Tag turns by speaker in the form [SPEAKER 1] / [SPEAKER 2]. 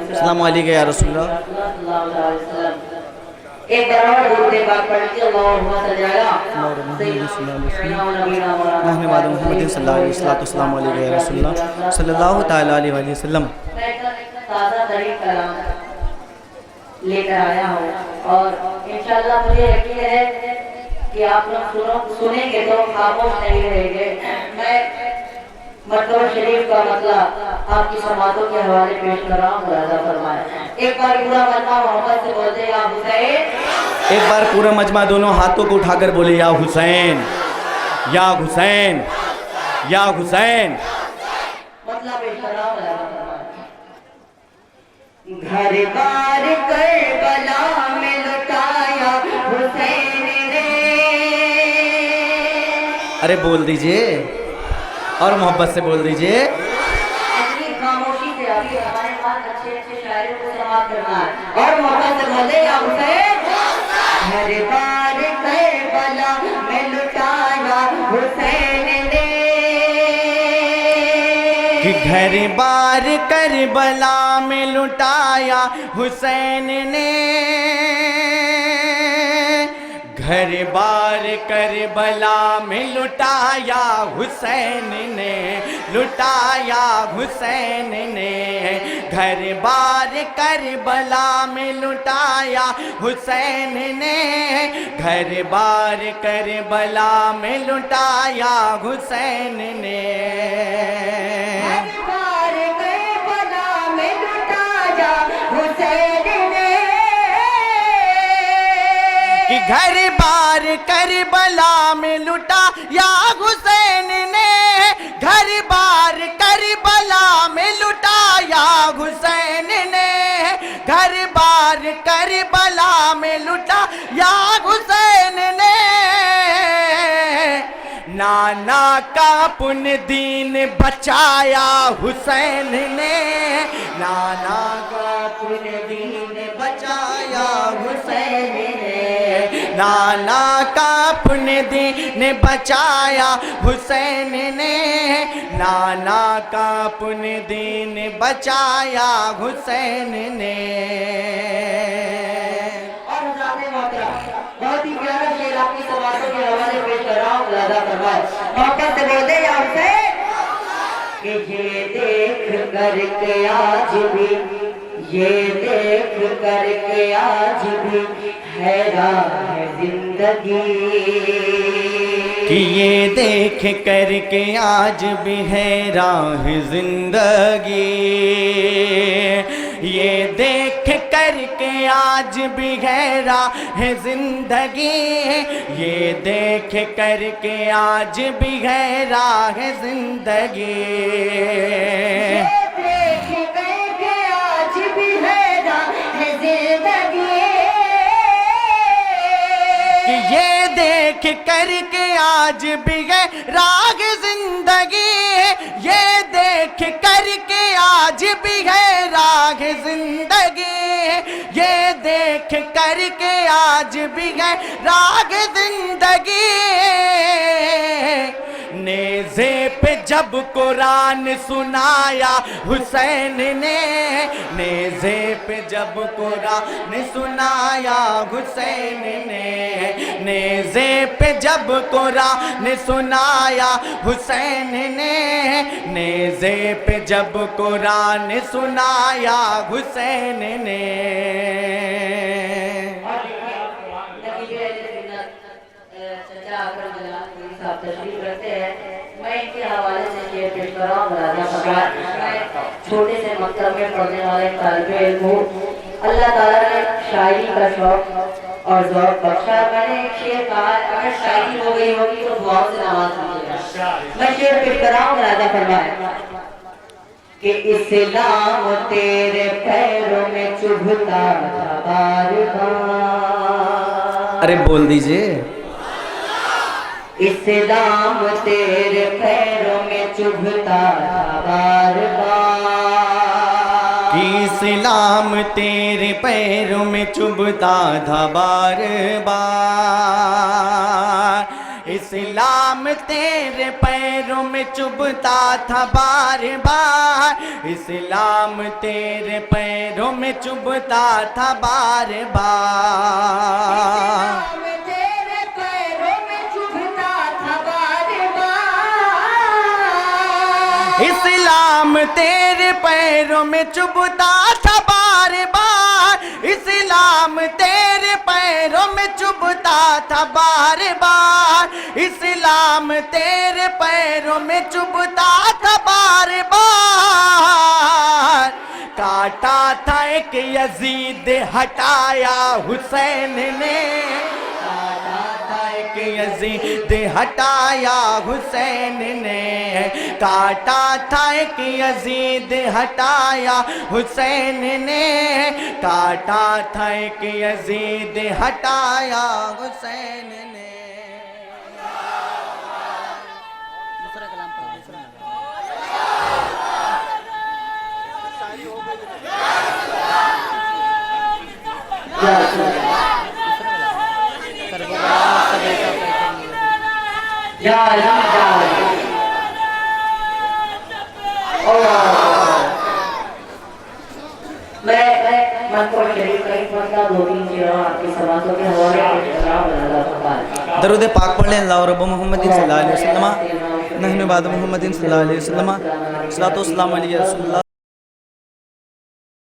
[SPEAKER 1] السلام علیکم یا رسول اللہ.
[SPEAKER 2] ایک بار درود پاک پڑھ لیجیے. اللہم صلی علی
[SPEAKER 1] نحن بعد محمد صلی اللہ علیہ وسلم علیکم یا رسول اللہ صلی اللہ تعالی علیہ وسلم.
[SPEAKER 2] میں ایک تازہ ترین کلام لے کر آیا ہوں اور انشاءاللہ مجھے یقین ہے کہ آپ لوگ سنیں گے تو خاموش نہیں رہیں گے. میں مرتبہ شریف کا مطلب آپ کی سماعتوں کے حوالے پیش کر رہا ہوں. ملاحظہ فرمائیں. ایک بار پورا مجمع محبت سے بولتے یا حسین.
[SPEAKER 1] ایک بار پورا مجمع دونوں ہاتھوں کو اٹھا کر بولے یا حسین یا حسین یا حسین.
[SPEAKER 2] مطلب پیش کر رہا ہوں. ملاحظہ فرمائیں. گھر بار کربلا میں لٹایا حسین نے.
[SPEAKER 1] ارے بول دیجئے اور محبت سے بول دیجئے.
[SPEAKER 2] اتنی خاموشی سے ابھی ہمارے پاس اچھے اچھے شاعروں کو سماعت کرنا ہے اور محبت سے بولے یا حسین. گھر بار کربلا میں لٹایا حسین نے.
[SPEAKER 1] کہ گھر بار کربلا میں لٹایا حسین نے. گھر بار کربلا میں لٹایا حسین نے. لٹایا حسین نے. گھر بار کربلا میں لٹایا حسین نے. گھر بار کربلا میں لٹایا حسین نے.
[SPEAKER 2] گھر بار کربلا میں لٹایا حسین نے.
[SPEAKER 1] کہ گھر بار کربلا میں لٹا یا حسین نے. گھر بار کربلا میں لٹا یا حسین نے. گھر بار کربلا میں لٹا یا حسین نے. نانا کا اپن دین بچایا حسین نے. نانا کا اپن دین بچایا حسین نے. نانا کا اپن دین بچایا حسین نے. نانا کا اپن دین بچایا حسین نے.
[SPEAKER 2] اور حضرات محترم بہت ہی پیارا شعر آپ کی سماعتوں کے حوالے پیش کر رہا ہوں. ملاحظہ فرمائیں. محبت سے بولتے یا حسین. کہ یہ دیکھ کر کے آج بھی یہ دیکھ کر کے آج بھی حیران ہے زندگی.
[SPEAKER 1] کہ یہ دیکھ کر کے آج بھی حیران ہے زندگی. یہ دیکھ کر کے آج بھی حیران ہے زندگی. یہ دیکھ کر کے آج بھی حیران ہے زندگی. یہ دیکھ کر کے آج بھی ہے راگ زندگی. یہ دیکھ کر کے آج بھی ہے راگ زندگی. یہ دیکھ کر کے آج بھی ہے راگ زندگی. نیزے پہ جب قرآن سنایا حسین نے. نیزے پہ جب قرآن سنایا حسین نے. نیزے پہ جب قرآن سنایا حسین نے. نیزے پہ جب قرآن سنایا حسین نے.
[SPEAKER 2] تشریف رکھتے ہیں. میں ان کے حوالے سے شعر پیش کر رہا ہوں. ملاحظہ فرمائیں. میں چھوٹے سے مکتب میں پڑھنے والے طالب علم ہوں. اللہ تعالیٰ نے شاعری کا شوق اور ذوق بخشا. میں نے ایک شعر کہا اگر شاعری ہو گئی ہوگی تو دعاؤں سے نواز دیجیے گا. میں شعر پیش کر رہا ہوں. ملاحظہ فرمائیں. کہ اسلام تیرے پیروں میں چبھتا تھا بار بار.
[SPEAKER 1] ارے بول دیجئے.
[SPEAKER 2] اسلام تیرے پیروں میں چبھتا تھا بار بار.
[SPEAKER 1] اسلام تیرے پیروں میں چبھتا تھا بار بار. اسلام تیرے پیروں میں چبھتا تھا بار بار، اسلام تیرے پیروں میں چبھتا تھا بار بار،
[SPEAKER 2] تیرے پیروں میں چبھتا تھا بار بار،
[SPEAKER 1] اسلام تیرے پیروں میں چبھتا تھا بار بار، اسلام تیرے پیروں میں چبھتا تھا بار بار، اسلام تیرے پیروں میں چبھتا تھا بار بار، کاٹا تھا ایک یزید ہٹایا حسین نے، کاٹا تھا ایک یزید ہٹایا حسین نے، کاٹا تھا ایک یزید ہٹایا حسین نے، کاٹا تھا ایک یزید ہٹایا حسین نے۔ دوسرا کلام پڑھ
[SPEAKER 2] یا علی میں منقول شریف کا ایک مسئلہ دو تین چیزوں آپ کی سماعتوں کے حوالے
[SPEAKER 3] درود پاک پڑھ لیں اللہ رب محمد صلی اللہ علیہ وسلم، نحن بعد محمد صلی اللہ علیہ وسلم، صلاۃ و سلام علیہ رسول اللہ